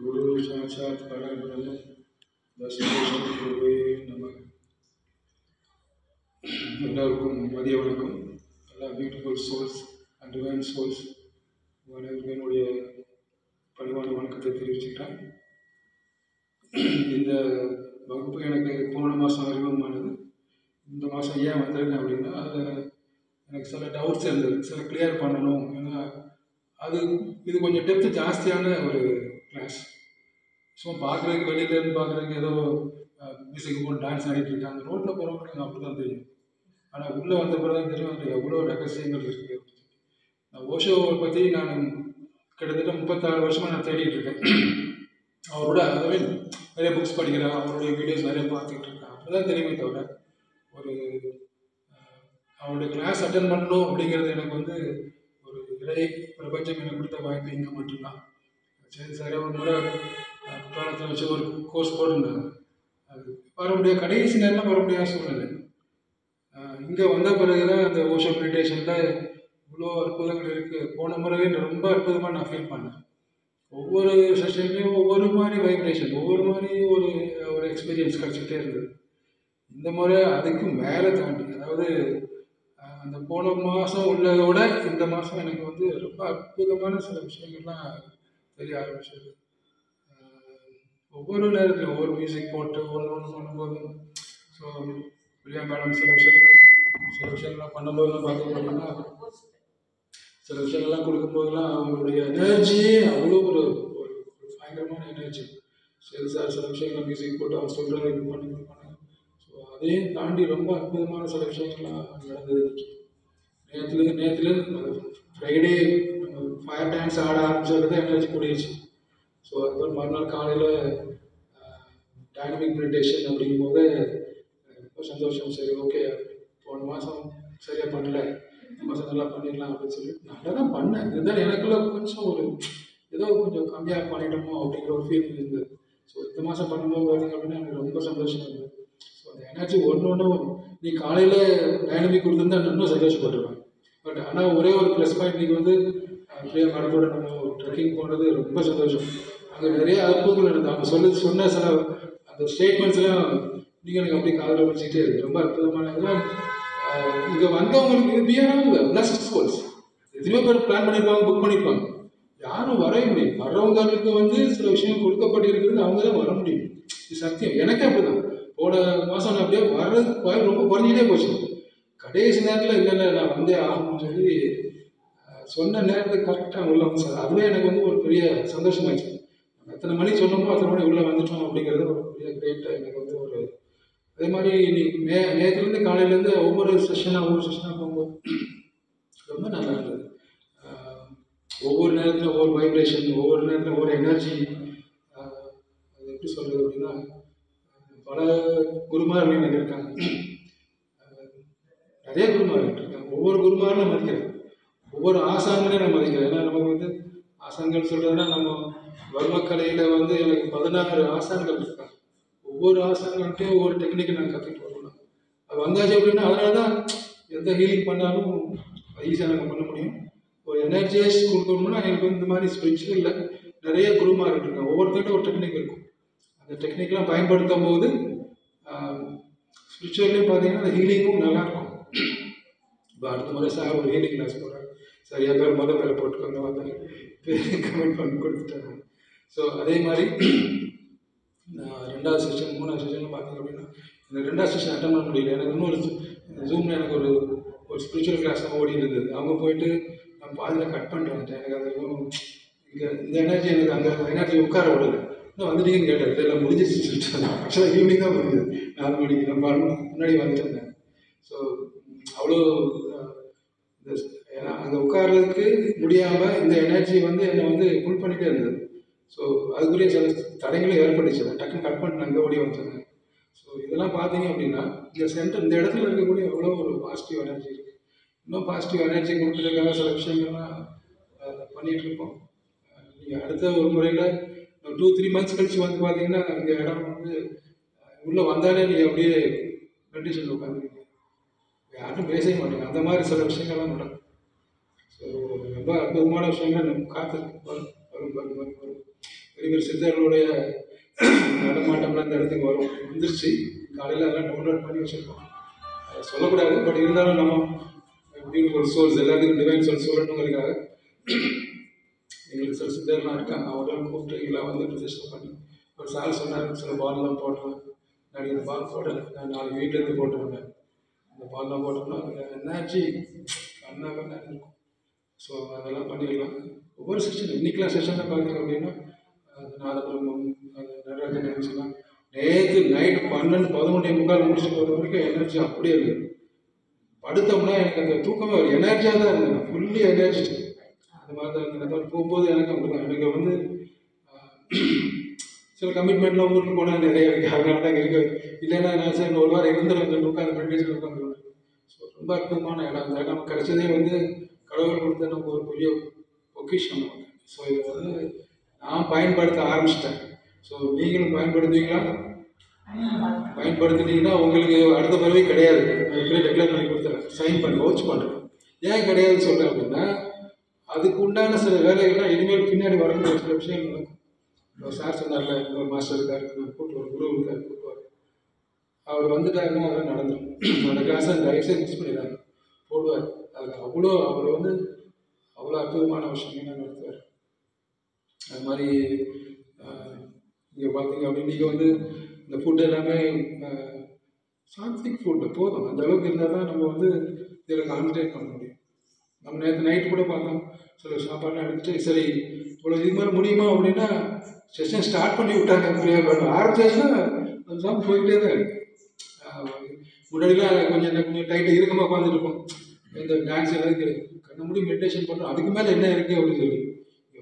गुरु साक्षात् परब्रह्म தசமேஷம் குருவே நம. எல்லாருக்கும் மதிய வணக்கம். எல்லா beautiful souls and divine souls என்னுடைய பணிவான வணக்கத்தை தெரிவிச்சுக்கிறேன். இந்த வகுப்பு எனக்கு போன மாதம் அறிமுகமானது. இந்த மாதம் ஏன் வந்திருக்கேன் அப்படின்னா, அதில் எனக்கு சில டவுட்ஸ் இருந்தது, சில கிளியர் பண்ணணும். ஏன்னா இது கொஞ்சம் டெப்த்து ஜாஸ்தியான ஒரு கிளாஸ். ஸோ பார்க்குறதுக்கு வெளியிலேருந்து பார்க்குறதுக்கு ஏதோ மியூசிக் போட்டு டான்ஸ் ஆடிட்டு இருக்காங்க, ரோட்டில் போகிறவங்களுக்கு அப்படி தான் தெரியும். ஆனால் உள்ளே வந்த பிறகு தான் தெரியும் அதில் எவ்வளோ ரகசியங்கள் இருக்குது. ஓஷோவை பற்றி நான் கிட்டத்தட்ட 36 வருஷமாக நான் தேடிட்டு இருக்கேன். அவரோட அதுவே நிறைய புக்ஸ் படிக்கிறேன், அவருடைய வீடியோஸ் நிறைய பார்த்துக்கிட்டு இருக்கேன். அப்படி தான் தெரியுமே தவிர ஒரு அவருடைய கிளாஸ் அட்டன் பண்ணணும் அப்படிங்கிறது எனக்கு வந்து ஒரு இறை பிரபஞ்சம் எனக்கு கொடுத்த வாய்ப்பு இங்கே மட்டும்தான். சரி சரியாக ஒரு முறை குற்றாலத்தில் வச்சு ஒரு கோர்ஸ் போட்டிருந்தாங்க. அது வர முடியாது, கடைசி நேரம்லாம் வர முடியாத சூழ்நிலை. இங்கே வந்த பிறகு தான் அந்த ஓஷோ மெடிடேஷனில் இவ்வளோ அற்புதங்கள் இருக்குது. போன முறையே ரொம்ப அற்புதமாக நான் ஃபீல் பண்ணேன். ஒவ்வொரு செஷன்லேயும் ஒவ்வொரு மாதிரி வைப்ரேஷன், ஒவ்வொரு மாதிரி ஒரு ஒரு எக்ஸ்பீரியன்ஸ் கிடச்சிக்கிட்டே இருந்தது. இந்த முறை அதுக்கு மேலே தாண்டி, அதாவது அந்த போன மாதம் உள்ளதோட இந்த மாதம் எனக்கு வந்து ரொம்ப அற்புதமான சில விஷயங்கள்லாம் தெரிய ஆரம்பிச்சது. ஒவ்வொரு நேரத்தில் ஒவ்வொரு மியூசிக் போட்டு ஒன்று பண்ணும்போது, ஸோ பிரியா மேடம் சில விஷயங்கள்லாம் பண்ணும்போதெல்லாம் பார்த்தீங்க அப்படின்னா, சில விஷயங்கள்லாம் கொடுக்கும்போதெல்லாம் அவங்களுடைய எனர்ஜியே அவ்வளோ ஒரு பயங்கரமான எனர்ஜி. சரி சார், சில விஷயங்கள் மியூசிக் போட்டு அவங்க சொல்கிறது இது பண்ண. ஸோ அதையும் தாண்டி ரொம்ப அற்புதமான சில விஷயங்கள்லாம் நடந்தது. நேற்றுலேருந்து ஃப்ரைடே ஃபயர் டான்ஸ் ஆட ஆரம்பிச்சது தான் எனர்ஜி கூடிடுச்சு. ஸோ அதுக்கப்புறம் மறுநாள் காலையில் டைனமிக் மெடிடேஷன் அப்படிங்கும்போது ரொம்ப சந்தோஷம். சரி, ஓகே, போன மாதம் சரியாக பண்ணல, இந்த மாதம் நல்லா பண்ணிடலாம் அப்படின்னு சொல்லி நல்லா தான் பண்ணேன். இருந்தாலும் எனக்குள்ள கொஞ்சம் ஒரு ஏதோ கொஞ்சம் கம்மியாக பண்ணிட்டோமோ அப்படிங்கிற ஒரு ஃபீலிங் இருந்தது. ஸோ இந்த மாதம் பண்ணும்போது பார்த்தீங்க அப்படின்னா எனக்கு ரொம்ப சந்தோஷம் இருந்தது. ஸோ அந்த எனர்ஜி ஒன்றும் நீ காலையில் டைனமிக் கொடுத்துருந்தா இன்னும் சந்தோஷப்பட்டுருவேன். பட் ஆனால் ஒரே ஒரு ப்ளஸ் பாயிண்ட், நீங்கள் வந்து பிரியா மேடத்தோட நம்ம ட்ரெக்கிங் போனது ரொம்ப சந்தோஷம். அங்கே நிறைய அற்புதங்கள் நடந்தது. அவங்க சொன்ன சில அந்த ஸ்டேட்மெண்ட்ஸ்லாம் நீங்கள் எனக்கு அப்படியே காதில் வச்சுக்கிட்டே இருக்குது. ரொம்ப அற்புதமான இதெல்லாம். இங்கே வந்தவங்களுக்கு பியானவங்க பிளஸ்ட் சோல்ஸ் எத்தனையோ பேர் பிளான் பண்ணியிருப்பாங்க, புக் பண்ணியிருப்பாங்க, யாரும் வரவே முடியும். வர்றவங்களுக்கு வந்து சில விஷயம் கொடுக்கப்பட்டிருக்கிறது, அவங்க தான் வர முடியும். இது சத்தியம். எனக்கே அப்படிதான். போன மாதம் நான் அப்படியே வர்றது வாய் ரொம்ப குறைஞ்சிட்டே போச்சு. கடைசி நேரத்தில் இல்லை நான் வந்தே ஆகணும்னு சொல்லி சொன்ன நேரத்துக்கு கரெக்டாக உள்ள வந்து சார், அதுவே எனக்கு வந்து ஒரு பெரிய சந்தோஷமாச்சு. எத்தனை மணிக்கு சொன்னோமோ அத்தனை மணி உள்ளே வந்துட்டோம் அப்படிங்கிறது ஒரு பெரிய கிரேட்டாக எனக்கு வந்து ஒரு. அதே மாதிரி இன்னைக்கு நேற்றுலேருந்து காலையிலேருந்து ஒவ்வொரு செஷனாக போகும்போது ரொம்ப நல்லா இருந்தது. ஒவ்வொரு நேரத்தில் ஒவ்வொரு வைப்ரேஷன், ஒவ்வொரு நேரத்தில் ஒவ்வொரு எனர்ஜி. அது எப்படி சொல்கிறது அப்படின்னா, பல குருமார்கள் எனக்கு இருக்காங்க, நிறைய குருமார்கள் இருக்காங்க. ஒவ்வொரு குருமாரும் நான் மதிக்கிறேன், ஒவ்வொரு ஆசான்களையும் நான் மதிக்கிறேன். ஏன்னா நமக்கு வந்து ஆசான்கள் சொல்கிறதுனா, நம்ம வர்மக்கலையில் வந்து எனக்கு 16 ஆசான்கள் இருக்காங்க. ஒவ்வொரு ஆசான்கள்கிட்டையும் ஒவ்வொரு டெக்னிக்கை நான் கற்றுக்கிட்டு வரணும். அது வந்தாச்சு அப்படின்னா, அதனால தான் எந்த ஹீலிங் பண்ணாலும் ஈஸியாக நம்ம பண்ண முடியும். ஒரு எனர்ஜியஸ் கொடுக்கணும்னா எனக்கு இந்த மாதிரி ஸ்பிரிச்சுவலில் நிறைய குருமார்கள் இருக்காங்க. ஒவ்வொருத்தர்கிட்ட ஒரு டெக்னிக் இருக்கும். அந்த டெக்னிக்லாம் பயன்படுத்தும் போது ஸ்பிரிச்சுவல்லையும் பார்த்தீங்கன்னா அந்த ஹீலிங்கும் நல்லாயிருக்கும். இப்போ அடுத்த முறை சார் ஒரு ஹீலிங் கிளாஸ் போகிறேன், சரியா பேர் பேரை போட்டுக்கோங்க வந்து கமெண்ட் பண்ணி கொடுத்துட்டாங்க. ஸோ அதே மாதிரி நான் 2வது செஷன் 3வது செஷனில் பார்த்தீங்க அப்படின்னா, இந்த 2வது செஷன் அட்டன் பண்ண முடியல. எனக்கு இன்னொரு ஜூமில் எனக்கு ஒரு ஸ்பிரிச்சுவல் கிளாஸ் ஓடி இருந்தது. அவங்க போயிட்டு நான் பாதியில் கட் பண்ணிட்டு வந்துட்டேன். எனக்கு அது இங்கே இந்த எனர்ஜி எனக்கு அந்த எனர்ஜி உட்கார விடலை. இன்னும் வந்துட்டீங்கன்னு கேட்டேன். இதெல்லாம் முடிஞ்சிருச்சுன்னு சொல்லிட்டு, ஆக்சுவலாக ஈவினிங் தான் முடிஞ்சது. 4 மணிக்கு நம்ம முன்னாடி வந்துட்டு. ஸோ அவ்வளோ ஏன்னா அங்கே உட்கார்றதுக்கு முடியாமல் இந்த எனர்ஜி வந்து என்னை வந்து புல் பண்ணிகிட்டே இருந்தது. ஸோ அதுக்குரிய சில தடைகளும் ஏற்பட்டுச்சு. டக்குன்னு கட் பண்ணி அங்கே ஓடி வந்துருந்தேன். ஸோ இதெல்லாம் பார்த்தீங்க அப்படின்னா, இந்த இடத்துல இருக்கக்கூடிய எவ்வளோ ஒரு பாசிட்டிவ் எனர்ஜி இருக்குது. இன்னும் பாசிட்டிவ் எனர்ஜி கொடுக்குறதுக்காக சில விஷயங்கள்லாம் பண்ணிகிட்டு இருக்கோம். நீங்கள் அடுத்த ஒரு முறையில் 2-3 மந்த்ஸ் கழிச்சு வந்து பார்த்தீங்கன்னா, இந்த இடம் வந்து உள்ளே வந்தாலே நீங்கள் அப்படியே கண்டிஷனில் உட்காந்துருக்கீங்க, யாரும் பேசவே மாட்டேங்க. அந்த மாதிரி சில விஷயங்கள்லாம் நடக்கும். ஸோ ரொம்ப அற்புதமான விஷயங்கள் நம்ம காத்திருக்கு. வரும். பெரிய பெரிய சித்தர்களுடைய நடமாட்டம்லாம் இந்த இடத்துக்கு வரும், வந்துருச்சு. காலையில் அதெல்லாம் டவுன்லோட் பண்ணி வச்சுருக்கோம். சொல்லக்கூடாது, பட் இருந்தாலும் நம்ம பியூட்டிஃபுல் சோர்ஸ் எல்லாத்துக்கும் டிவைன் சோர்ஸ் சொல்லணுங்கிறதுக்காக எங்களுக்கு சில சித்தர்லாம் இருக்காங்க. அவங்களாம் கூப்பிட்டு எங்களாம் வந்து ரிஜிஸ்டர் பண்ணி ஒரு சார் சொன்னார், சில பால்லாம் போடலாம். நான் இந்த பால் போடலை, நான் நாளைக்கு வீட்டிலேருந்து போட்டு வந்தேன். அந்த பால்லாம் போட்டோம்னா அதில் எனர்ஜி கண்ணாக இருக்கும். ஸோ அதெல்லாம் பண்ணிடலாம். ஒவ்வொரு செஷன் இன்றைக்கெலாம் செஷனில் பார்த்தீங்க அப்படின்னா நாதபிரம்மம், அது நடராஜன் இருந்துச்சுன்னா நேற்று நைட்டு 12-11:45 முடிச்சு போகிற வரைக்கும் எனர்ஜி அப்படியே இருக்குது. படுத்தோம்னா எனக்கு அந்த தூக்கமே ஒரு எனர்ஜியாக தான் இருந்தது, நான் ஃபுல்லி எனர்ஜி. அந்த மாதிரி தான் இருந்தேன். போகும்போது எனக்கு அப்படிதான், எனக்கு வந்து சில கமிட்மெண்ட்லாம் ஊருக்கு போனால் நிறைய இருக்குது, அதனால தான் இருக்கு. இல்லைன்னா நான் சரி ஒரு வாரம் இருந்துருவேன், உட்காந்து மெடிடேஷன் உட்காந்துருவேன். ஸோ ரொம்ப அற்புதமான இடம். அந்த நமக்கு கிடைச்சதே வந்து கடவுள் கொடுத்த நம்ம ஒரு பெரிய பொக்கிஷம் நமக்கு. ஸோ இதை வந்து நான் பயன்படுத்த ஆரம்பிச்சிட்டேன். ஸோ நீங்களும் பயன்படுத்துவீங்களா? பயன்படுத்தினீங்கன்னா உங்களுக்கு அடுத்த பிறவி கிடையாது. நான் இப்படியே டெக்ளேர் பண்ணி கொடுத்துறேன், சைன் பண்ணி வவுச் பண்ணுறேன். ஏன் கிடையாதுன்னு சொல்கிறேன் அப்படின்னா, அதுக்கு உண்டான சில வேலைகள்லாம் இனிமேல் பின்னாடி வரக்கூடிய சில விஷயங்கள் நடக்கும். இப்போ சார் சொன்னார்ல, ஒரு மாஸ்டர் இருக்கார், கூப்பிட்டு ஒரு குரு இருக்கார், கூப்பிடுவார். அவர் வந்துட்டாருன்னா அதெல்லாம் நடந்துடும். அந்த கிளாஸை தயவுசெய்து மிஸ் பண்ணிடுறாரு, போடுவார். அதுக்கு அவ்வளோ அவர் வந்து அவ்வளோ அற்புதமான விஷயங்கள்லாம் நடத்துவார். அது மாதிரி இங்கே பார்த்தீங்க அப்படின்னு நீங்கள் வந்து இந்த ஃபுட் எல்லாமே சாத்விக் ஃபுட்டு போதும். அந்த அளவுக்கு இருந்தால் தான் நம்ம வந்து இதில் கான்சன்ட்ரேட் பண்ண முடியும். நம்ம நேற்று நைட்டு கூட பார்த்தோம், சில சாப்பாடுலாம் எடுத்துகிட்டு சரி இவ்வளோ இது மாதிரி முடியுமா அப்படின்னா செஷன் ஸ்டார்ட் பண்ணி விட்டாங்க. ஆரம்பிச்சாச்சுன்னா அந்த சாங் போய்கிட்டே தான் இருக்குது. முன்னாடிலாம் கொஞ்சம் டைட்டாக இறுக்கமாக உட்காந்துட்டு இருப்போம். இந்த டான்ஸ் எல்லாம் கண்ண முடி மெடிடேஷன் பண்ணுறோம், அதுக்கு மேலே என்ன இருக்குது அப்படின்னு சொல்லி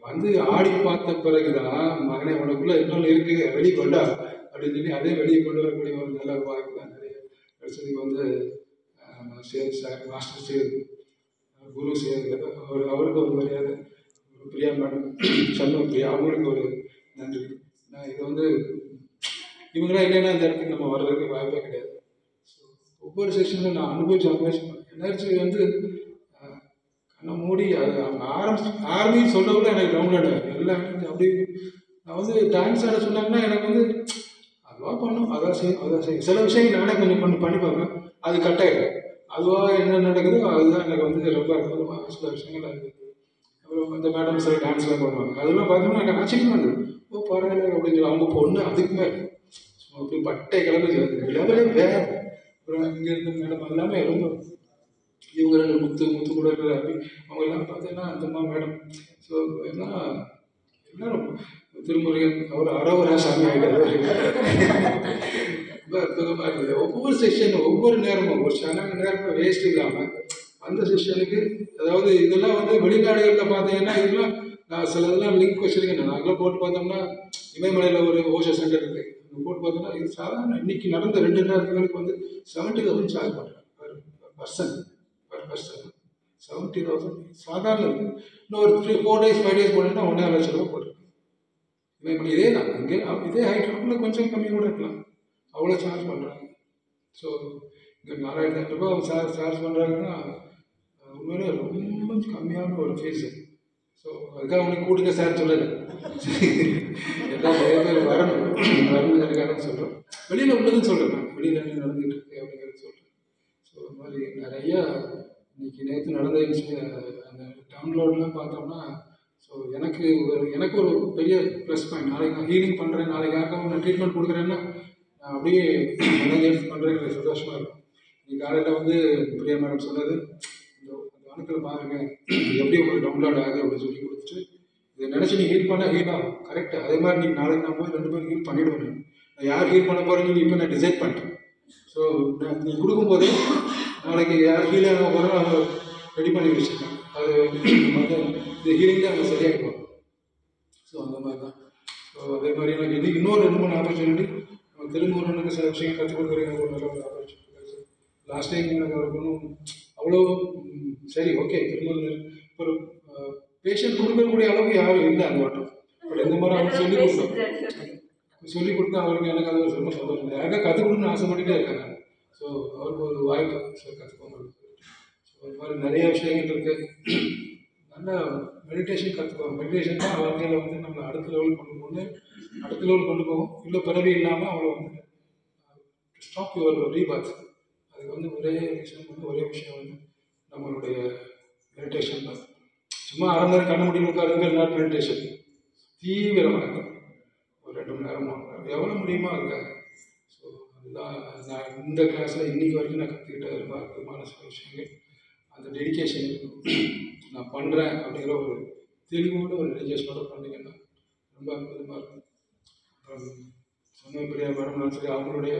வந்து ஆடி பார்த்த பிறகு தான் மகனே உனக்குள்ளே இன்னொன்று இருக்குது, வெளியே கொண்டா அப்படின்னு சொல்லி அதே வெளியே கொண்டு வரக்கூடிய ஒரு நல்ல வாய்ப்பு தான் நிறைய கிடைச்சதுக்கு வந்து சேர் சார், மாஸ்டர் சேர், குரு சேர், அவருக்கு ஒரு மரியாதை, பிரியா மேடம், சண்முக பிரியா, அவங்களுக்கு ஒரு நன்றி. நான் இது வந்து இவங்களாம் இல்லைன்னா இந்த இடத்துக்கு நம்ம வர்றதுக்கு வாய்ப்பே கிடையாது. ஸோ ஒவ்வொரு செஷனில் நான் அனுபவிச்சு எனர்ஜி வந்து கண்ணை மூடி அது அவங்க ஆரம்பின்னு சொல்ல கூட எனக்கு டவுன்லோட் ஆகும் எல்லா எனர்ஜி. அப்படி நான் வந்து டான்ஸ் ஆட சொன்னாங்கன்னா எனக்கு வந்து அதுவாக பண்ணும், அதான் செய்யும். சில விஷயங்கள் நானே கொஞ்சம் பண்ணி பார்ப்பேன், அது கட் ஆகிடும். அதுவாக என்ன நடக்குதோ அதுதான் எனக்கு வந்து ரொம்ப அற்புதமாக சில விஷயங்கள் இருக்குது. அப்புறம் இந்த மேடம் சில டான்ஸ்லாம் பண்ணுவாங்க, அதெல்லாம் பார்த்தோம்னா எனக்கு ஆச்சரியமாக இருந்தது. ஓ பரவாயில்ல அப்படின்னு சொல்லி அவங்க பொண்ணு அதுக்கு மேலே அப்படி பட்டை கிளம்பி லெவலே வேறு. அப்புறம் இங்கே இருந்த மேடம் எல்லாமே ரொம்ப இவங்க ரெண்டு முத்து கூட இருக்கிற அவங்க எல்லாம் பார்த்தீங்கன்னா அந்தம்மா மேடம். ஸோ எல்லாரும் திருமுருகன் அவர் அரோகரா சாமி ஆகிட்டார். ரொம்ப அற்புதமாக இருக்குது. ஒவ்வொரு செஷனும் ஒவ்வொரு நேரமும் ஒரு நேரமும் வேஸ்ட் இல்லாமல் அந்த செஷனுக்கு, அதாவது இதெல்லாம் வந்து வெளிநாடுகளில் பார்த்தீங்கன்னா இதெல்லாம் நான் சிலதெல்லாம் லிங்க் வச்சுருக்கேன். நாங்களாம் போட்டு பார்த்தோம்னா இமயமலையில் ஒரு ஓஷோ சென்டர் இருக்குது, அங்கே போட்டு பார்த்தோம்னா இது சாதாரண இன்னைக்கு நடந்த 2 நேரத்துக்கு வந்து 70,000 சார்ஜ் பண்ணுறேன் பர் பர்சன். 70,000 சாதாரண. இன்னும் ஒரு 3-4 days 5 days போனீங்கன்னா 1.5 லட்சம் ரூபா போட்டுருக்கேன். இமயமலை இதே தான், இங்கே இதே ஹைட் இன்னும் கொஞ்சம் கம்மி கூட இருக்கலாம், அவ்வளோ சார்ஜ் பண்ணுறாங்க. ஸோ இங்கே 4,500 ரூபா சார்ஜ் பண்ணுறாங்கன்னா உண்மையிலே ரொம்ப கம்மியான ஒரு ஃபீஸு. ஸோ அதுக்காக அவங்களுக்கு கூடுங்க சார் சொல்லலை, எல்லாம் நிறைய பேர் வரணுங்கிறதுக்காக சொல்கிறேன். வெளியில் உள்ளதுன்னு சொல்கிறேன், வெளியில் என்ன நடந்துகிட்டு இருக்கு அப்படிங்கிறது சொல்கிறேன். ஸோ அது மாதிரி நிறையா இன்றைக்கி நேற்று நடந்த அந்த டவுன்லோட்லாம் பார்த்தோம்னா, ஸோ எனக்கு ஒரு பெரிய ப்ளஸ் பாயிண்ட். நாளைக்கு நான் ஹீலிங் பண்ணுறேன், நாளைக்கு யாருக்காக நான் ட்ரீட்மெண்ட் கொடுக்குறேன்னா நான் அப்படியே எனர்ஜி எடுத்து பண்ணுறேன், எனக்கு சந்தோஷமாக இருக்கும். இன்னைக்கு காலையில் வந்து பிரியா மேடம் சொன்னது, அந்த அணுக்கள் பாருங்கள் எப்படி உங்களுக்கு டவுன்லோட் ஆகுது அப்படின்னு சொல்லி கொடுத்துட்டு, இதை நினச்சி நீ ஹீல் பண்ணால் ஹீல் ஆகும். கரெக்டு. அதே மாதிரி நீங்கள் நாளைக்கு நான் போய் 2 பேரும் ஹீல் பண்ணிவிடுவேன். நான் யார் ஹீல் பண்ண போகிறேன்னு இப்போ நான் டிசைட் பண்ணிட்டேன். ஸோ நீ கொடுக்கும்போதே நாளைக்கு யார் ஹீல் ஆக போகிறோம் அவங்க ரெடி பண்ணி வச்சுருக்கேன். அது வந்து இந்த ஹீலிங் தான் அவங்க சரியாகிடுவாங்க. ஸோ அந்த மாதிரி தான். ஸோ அதே மாதிரி எனக்கு இன்னொரு 2-3 ஆப்பர்ச்சுனிட்டி நம்ம திருமுருகனுக்கு சில விஷயங்கள் கற்றுக் கொடுக்குறேன். ஒரு நல்ல ஒரு ஆப்பர்ச்சுனிட்டி. லாஸ்ட் டைம் எனக்கு அவருக்கு ஒன்றும் அவ்வளோ சரி ஓகே திருமுருகன் ஒரு பேஷண்ட் கொடுக்கக்கூடிய அளவுக்கு யாரும் இல்லை அந்த வட்டம். பட் இந்த மாதிரி அவங்க சொல்லிக் கொடுத்தா அவருக்கு எனக்கு அது ரொம்ப சந்தோஷம். யாருக்கா கற்றுக் கொடுக்கணும்னு ஆசைப்பட்டுட்டே இருக்காங்க. ஸோ அவருக்கு ஒரு வாய்ப்பு கற்றுக்கோங்க. ஸோ அது மாதிரி நிறைய விஷயங்கள் இருக்குது. நல்ல மெடிடேஷன் கற்றுக்குவாங்க. மெடிடேஷன் தான் வாழ்க்கையில் வந்து நம்மளை அடுத்த லெவல் கொண்டு போகும். இல்லை பிறவி இல்லாமல் அவளை வந்து ஸ்டாப் யுவர் ரீபாத். அதுக்கு வந்து ஒரே விஷயம் வந்து நம்மளுடைய மெடிடேஷன் தான். சும்மா அரை நேரம் கண்ண முடியும் உட்காருங்க, நாட் மெடிடேஷன். தீவிரமாக இருக்கும். ஒரு 2 மணி நேரம் 3 மணி நேரம் எவ்வளோ முடியுமோ அதுக்காக. ஸோ அதுதான் நான் இந்த கிளாஸில் இன்றைக்கி வரைக்கும் நான் கற்றுக்கிட்ட ரொம்ப அற்புதமான சில விஷயங்கள். அந்த டெடிக்கேஷன் நான் பண்ணுறேன் அப்படிங்கிற ஒரு தெளிவோடு ஒரு டெடிக்கேஷனோடு பண்ணிங்கன்னா ரொம்ப அற்புதமாக இருக்கும். சொன்ன பிரியா மேடம் சரி, அவங்களுடைய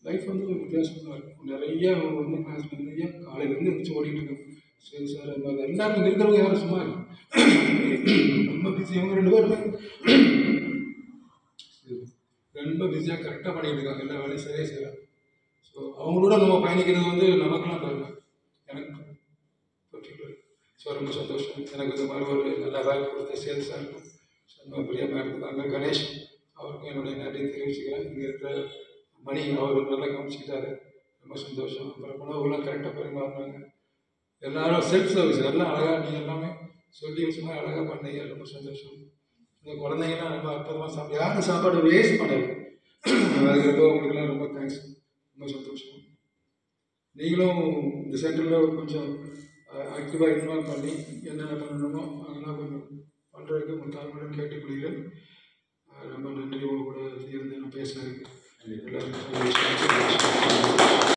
லைஃப் வந்து ஒரு வித்தியாசமாக இருக்கும். நிறைய அவங்க வந்து கிளாஸ் நிறைய காலையிலேருந்து வச்சு ஓடிட்டு இருக்காங்க. சரி சார், அது எல்லாருக்கும் இருக்கிறவங்க யாரும் சும்மா ரொம்ப பிஸி. அவங்க 2 பேருமே ரொம்ப பிஸியாக கரெக்டாக பண்ணிட்டு இருக்காங்க. எல்லா வேலையும் சரியாக செய்யலாம். ஸோ அவங்களோட நம்ம பயணிக்கிறது வந்து நமக்கெல்லாம் பாருங்க, எனக்கு பர்டிகுலர். ஸோ ரொம்ப சந்தோஷம். எனக்கு இந்த மாதிரி ஒரு நல்ல வேலை கொடுத்த சேல்ஸ் இருக்கும் சொன்ன பிரியா மேடத்துக்கு, அங்கே கணேஷ் அவருக்கும் என்னுடைய நன்றி தெரிவிச்சுக்கிறேன். இங்கே இருக்கிற மணி அவர் நல்லா கவனிச்சுக்கிட்டாரு, ரொம்ப சந்தோஷம். அப்புறம் உணவுலாம் கரெக்டாக பரிமாறினாங்க. எல்லாரும் செல்ஃப் சர்வீஸ் எல்லாம் அழகாக, நீங்கள் எல்லாமே சொல்லி வச்சு மாதிரி அழகாக பண்ணீங்க, ரொம்ப சந்தோஷம். இந்த குழந்தைங்கலாம் ரொம்ப அற்புதமாக சாப்பிட்டு யாரும் சாப்பாடு வேஸ்ட் பண்ணல. அதுக்கு ரொம்ப உங்களுக்குலாம் ரொம்ப தேங்க்ஸ், ரொம்ப சந்தோஷம். நீங்களும் இந்த சென்டரில் கொஞ்சம் ஆக்டிவாக இன்வால்வ் பண்ணி என்னென்ன பண்ணணுமோ